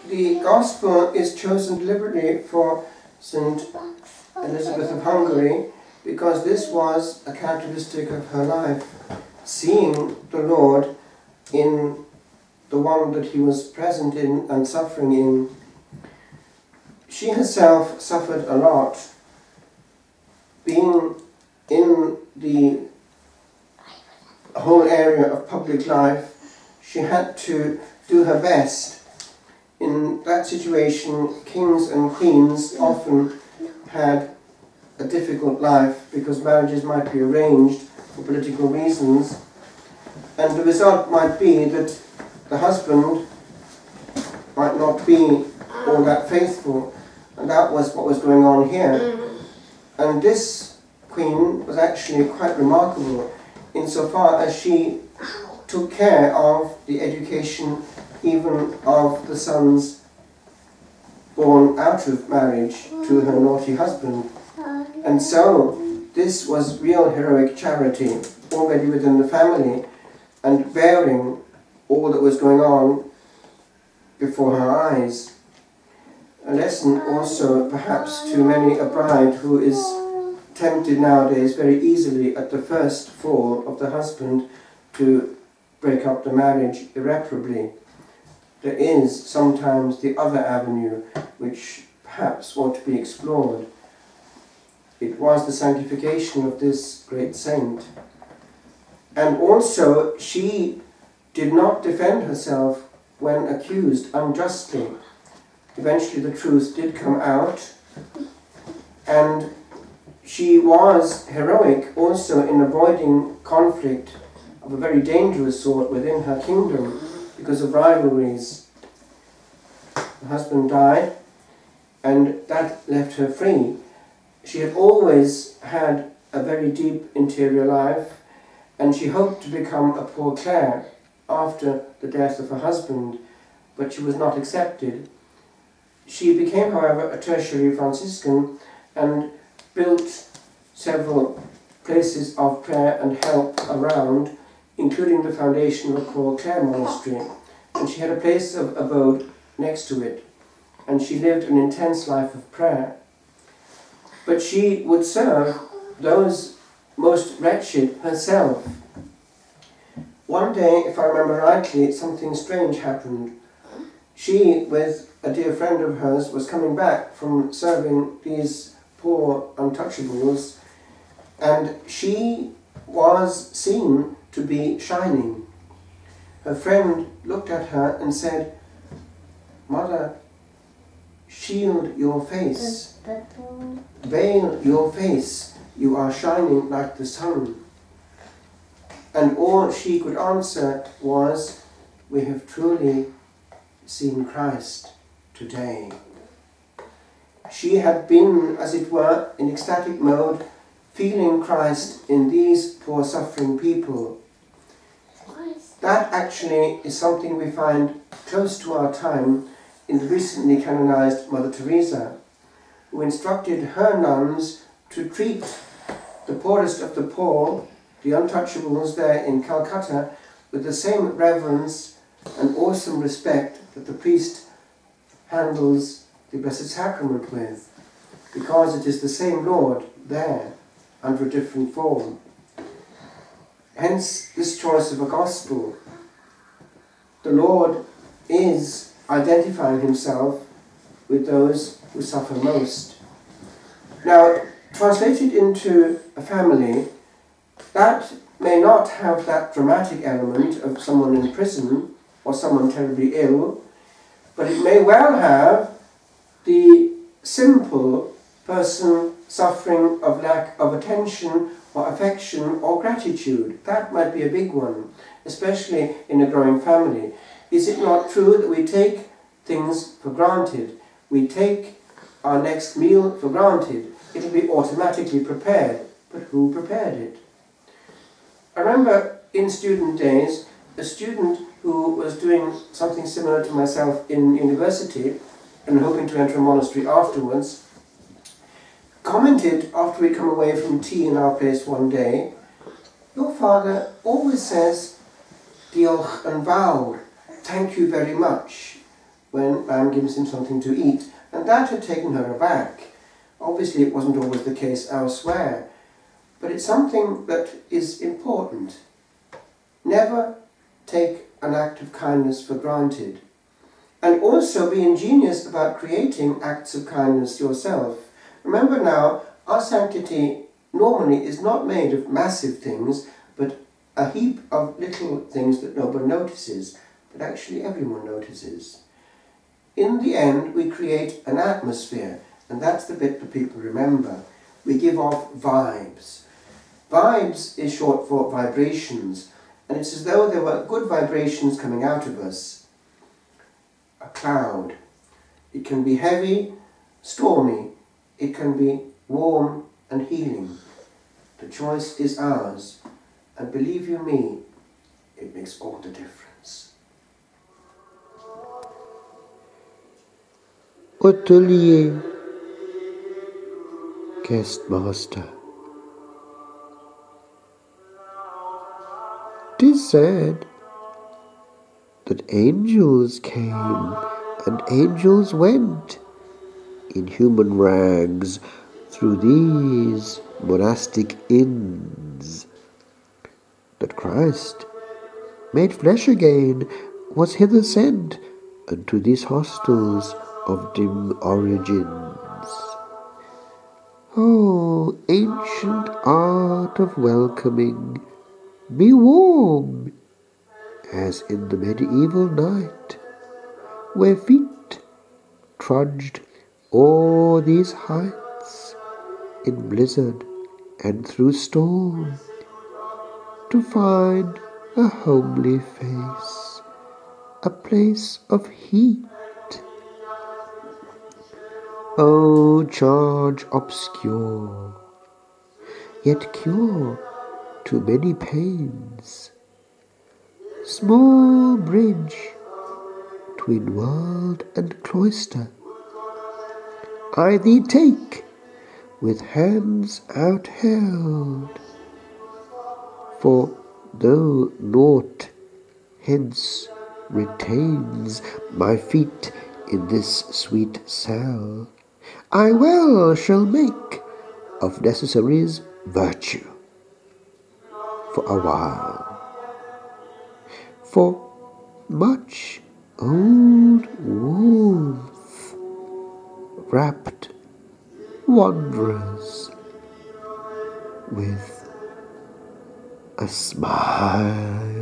the Gospel is chosen deliberately for St. Elizabeth of Hungary because this was a characteristic of her life, seeing the Lord in the one that he was present in and suffering in. She herself suffered a lot. Being in the whole area of public life, she had to do her best. In that situation, kings and queens often had a difficult life because marriages might be arranged for political reasons, and the result might be that the husband might not be all that faithful, and that was what was going on here. And this queen was actually quite remarkable insofar as she took care of the education even of the sons born out of marriage to her naughty husband. And so this was real heroic charity already within the family and bearing all that was going on before her eyes. A lesson also perhaps to many a bride who is tempted nowadays very easily at the first fall of the husband to break up the marriage irreparably. There is sometimes the other avenue which perhaps ought to be explored. It was the sanctification of this great saint. And also she did not defend herself when accused unjustly. Eventually the truth did come out, and she was heroic also in avoiding conflict of a very dangerous sort within her kingdom because of rivalries. The husband died, and that left her free. She had always had a very deep interior life, and she hoped to become a Poor Clare after the death of her husband, but she was not accepted. She became, however, a tertiary Franciscan and built several places of prayer and help around, including the foundation of a Poor Clare monastery. And she had a place of abode next to it, and she lived an intense life of prayer. But she would serve those most wretched herself. One day, if I remember rightly, something strange happened. She, with a dear friend of hers, was coming back from serving these poor untouchables, and she was seen to be shining. Her friend looked at her and said, "Mother, shield your face, veil your face, you are shining like the sun." And all she could answer was, "We have truly seen Christ today." She had been, as it were, in ecstatic mode, feeling Christ in these poor suffering people. That actually is something we find close to our time in the recently canonized Mother Teresa, who instructed her nuns to treat the poorest of the poor, the untouchables there in Calcutta, with the same reverence and awesome respect that the priest handles the Blessed Sacrament with, because it is the same Lord there under a different form. Hence this choice of a gospel. The Lord is identifying himself with those who suffer most. Now, translated into a family, that may not have that dramatic element of someone in prison or someone terribly ill, but it may well have the simple person suffering of lack of attention or affection or gratitude. That might be a big one, especially in a growing family. Is it not true that we take things for granted? We take our next meal for granted. It'll be automatically prepared, but who prepared it? I remember in student days, a student who was doing something similar to myself in university and hoping to enter a monastery afterwards, commented after we'd come away from tea in our place one day, "Your father always says, 'Diolch yn fawr,' thank you very much. when man gives him something to eat. And that had taken her aback. Obviously it wasn't always the case elsewhere, but it's something that is important. Never take an act of kindness for granted. And also be ingenious about creating acts of kindness yourself. Remember now, our sanctity normally is not made of massive things, but a heap of little things that nobody notices, but actually everyone notices. In the end, we create an atmosphere, and that's the bit that people remember. We give off vibes. Vibes is short for vibrations, and it's as though there were good vibrations coming out of us. A cloud. It can be heavy, stormy. It can be warm and healing. The choice is ours, and believe you me, it makes all the difference. Hôtelier, guest master. 'Tis said that angels came and angels went in human rags through these monastic inns. That Christ, made flesh again, was hither sent unto these hostels of dim origins. O ancient art of welcoming, be warm, as in the medieval night, where feet trudged o'er these heights in blizzard and through storm, to find a homely face, a place of heat. O charge obscure, yet cure to many pains, small bridge tween world and cloister, I thee take with hands outheld. For though naught hence retains my feet in this sweet cell, I well shall make of necessaries virtue for a while. For much old warmth wrapped wanderers with a smile.